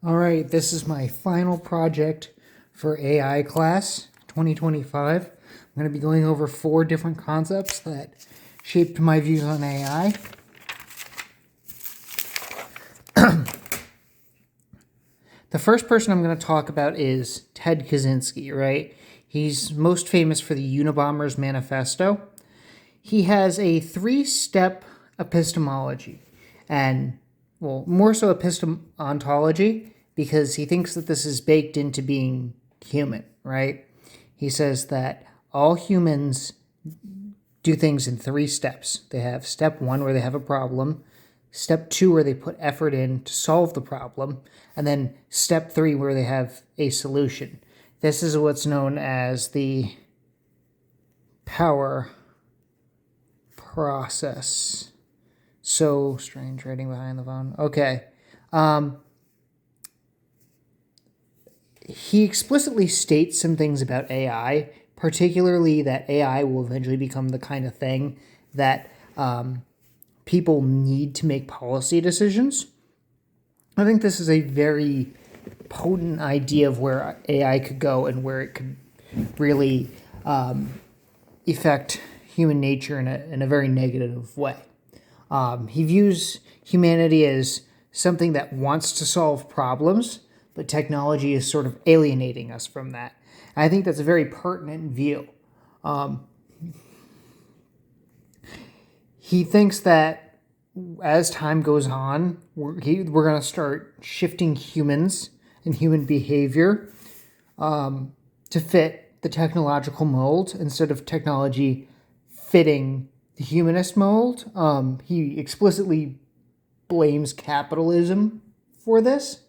All right, this is my final project for AI class 2025. I'm going to be going over 4 different concepts that shaped my views on AI. The first person I'm going to talk about is Ted Kaczynski, right? He's most famous for the Unabomber's Manifesto. He has a 3-step epistemology, and, well, more so epistemontology, because he thinks that this is baked into being human, right? He says that all humans do things in 3 steps. They have step 1, where they have a problem, step 2, where they put effort in to solve the problem, and then step 3, where they have a solution. This is what's known as the power process. So strange writing behind the phone. Okay. He explicitly states some things about AI, particularly that AI will eventually become the kind of thing that people need to make policy decisions. I think this is a very potent idea of where AI could go and where it could really affect human nature in a very negative way. He views humanity as something that wants to solve problems, but technology is sort of alienating us from that. And I think that's a very pertinent view. He thinks that as time goes on, we're going to start shifting humans and human behavior to fit the technological mold instead of technology fitting the humanist mold. He explicitly blames capitalism for this,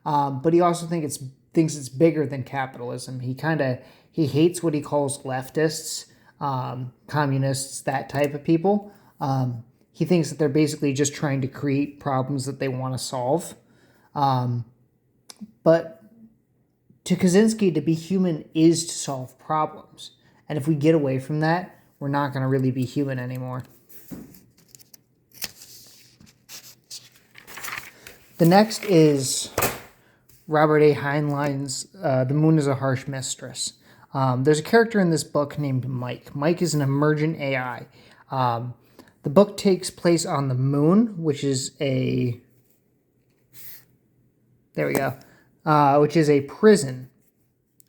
but he also thinks it's bigger than capitalism. He hates what he calls leftists, communists, that type of people. He thinks that they're basically just trying to create problems that they want to solve. But to Kaczynski, to be human is to solve problems. And if we get away from that, we're not going to really be human anymore. The next is Robert A. Heinlein's The Moon is a Harsh Mistress. There's a character in this book named Mike. Mike is an emergent AI. The book takes place on the moon, which is a... There we go. Which is a prison,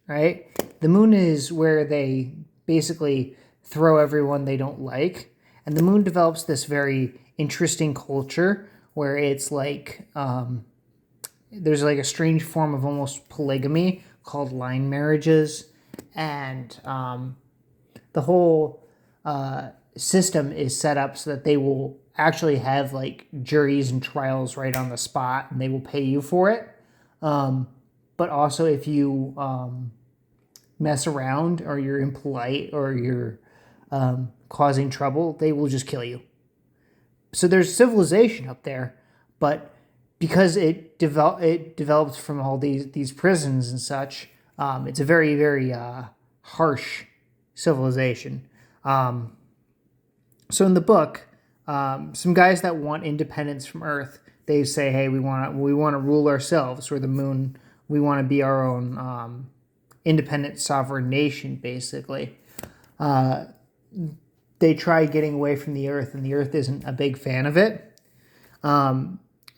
right? The moon is where they basically throw everyone they don't like. And the moon develops this very interesting culture where it's like... there's like a strange form of almost polygamy called line marriages. And the whole system is set up so that they will actually have like juries and trials right on the spot, and they will pay you for it. But also if you mess around or you're impolite or you're causing trouble, they will just kill you. So there's civilization up there, but because it developed from all these prisons and such, it's a very, very harsh civilization. So in the book, some guys that want independence from Earth, they say, hey, we want to rule ourselves. We're the moon. We want to be our own independent sovereign nation, basically. They try getting away from the Earth, and the Earth isn't a big fan of it.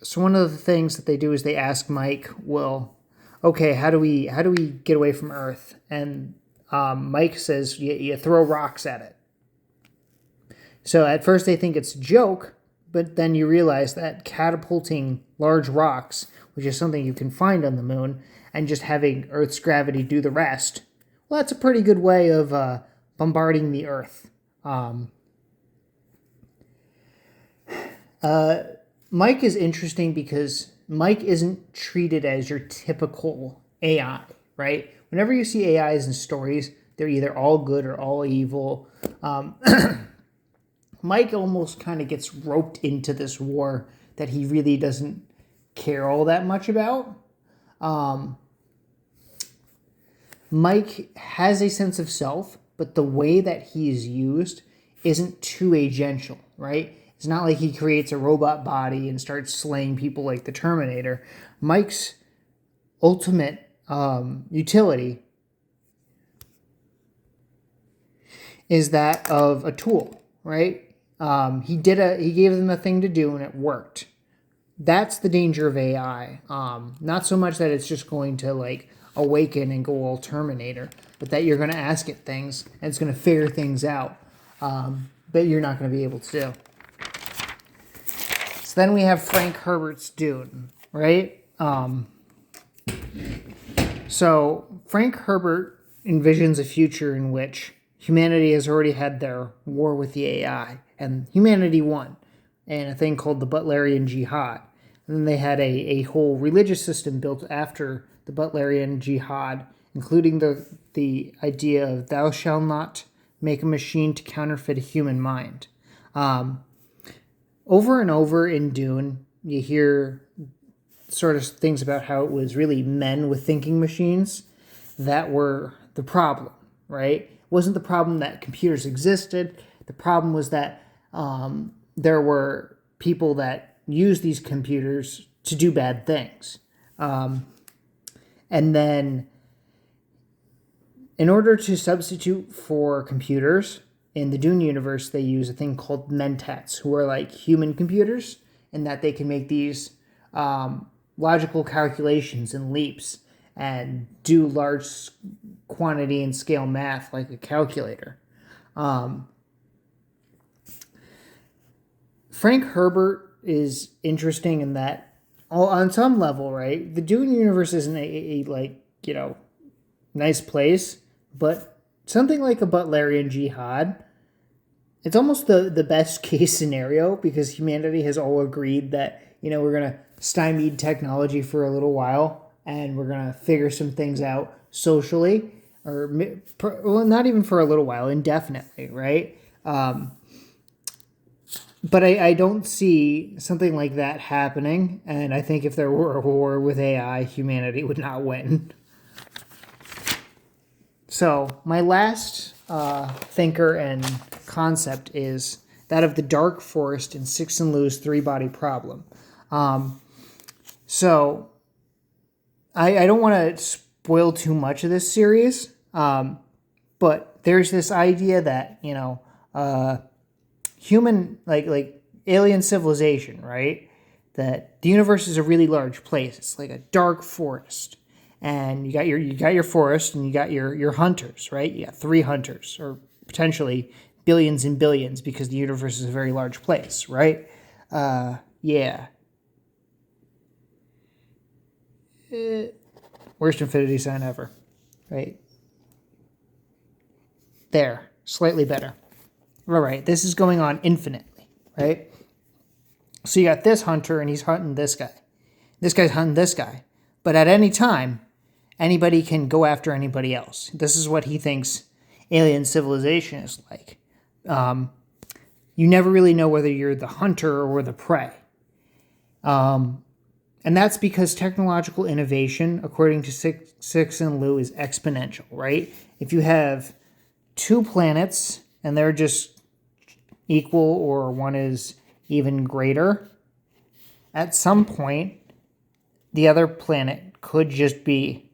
So one of the things that they do is they ask Mike, well, okay, how do we get away from Earth? And Mike says, you throw rocks at it. So at first they think it's a joke, but then you realize that catapulting large rocks, which is something you can find on the moon, and just having Earth's gravity do the rest, well, that's a pretty good way of bombarding the Earth. Mike is interesting because Mike isn't treated as your typical AI, right? Whenever you see AIs in stories, they're either all good or all evil. Mike almost kind of gets roped into this war that he really doesn't care all that much about. Mike has a sense of self, but the way that he is used isn't too agential, right? It's not like he creates a robot body and starts slaying people like the Terminator. Mike's ultimate utility is that of a tool, right? He gave them a thing to do and it worked. That's the danger of AI. Not so much that it's just going to like awaken and go all Terminator, but that you're going to ask it things and it's going to figure things out that you're not going to be able to do. So then we have Frank Herbert's Dune, right? So Frank Herbert envisions a future in which humanity has already had their war with the AI, and humanity won in a thing called the Butlerian Jihad. And then they had a whole religious system built after the Butlerian Jihad, including the idea of thou shalt not make a machine to counterfeit a human mind. Over and over in Dune, you hear sort of things about how it was really men with thinking machines that were the problem, right? It wasn't the problem that computers existed. The problem was that there were people that used these computers to do bad things. And then in order to substitute for computers, in the Dune universe, they use a thing called mentats, who are like human computers, in that they can make these logical calculations and leaps and do large quantity and scale math like a calculator. Frank Herbert is interesting in that, on some level, right, the Dune universe isn't a like, you know, nice place, but something like a Butlerian Jihad, it's almost the best case scenario, because humanity has all agreed that, you know, we're going to stymie technology for a little while and we're going to figure some things out socially, or, well, not even for a little while, indefinitely, right? But I don't see something like that happening, and I think if there were a war with AI, humanity would not win. So my last thinker and concept is that of the dark forest in Cixin Liu's three-body problem. So I don't want to spoil too much of this series, but there's this idea that, you know, human, like alien civilization, right? That the universe is a really large place. It's like a dark forest. And you got your forest, and you got your hunters, right? You got 3 hunters, or potentially billions and billions, because the universe is a very large place, right? Yeah. Worst infinity sign ever, right? There, slightly better. All right, this is going on infinitely, right? So you got this hunter, and he's hunting this guy. This guy's hunting this guy. But at any time, anybody can go after anybody else. This is what he thinks alien civilization is like. You never really know whether you're the hunter or the prey. And that's because technological innovation, according to Cixin Liu, is exponential, right? If you have 2 planets and they're just equal, or one is even greater, at some point, the other planet could just be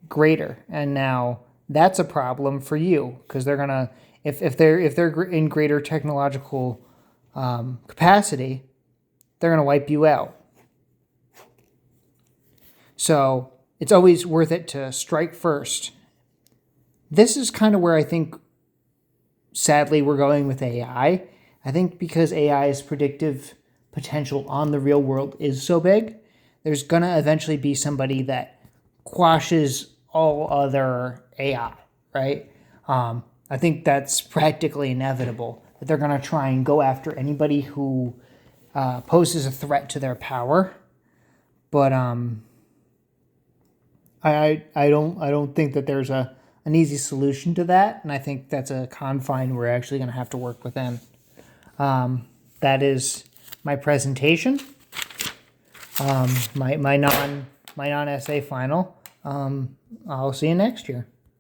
greater. And now that's a problem for you, because they're gonna, if they're in greater technological capacity, they're gonna wipe you out. So it's always worth it to strike first. This is kind of where I think, sadly, we're going with AI. I think because AI's predictive potential on the real world is so big, there's going to eventually be somebody that quashes all other AI, right? I think that's practically inevitable, that they're going to try and go after anybody who poses a threat to their power. But I don't think that there's an easy solution to that, and I think that's a confine we're actually going to have to work within. That is my presentation. My non-essay final. I'll see you next year.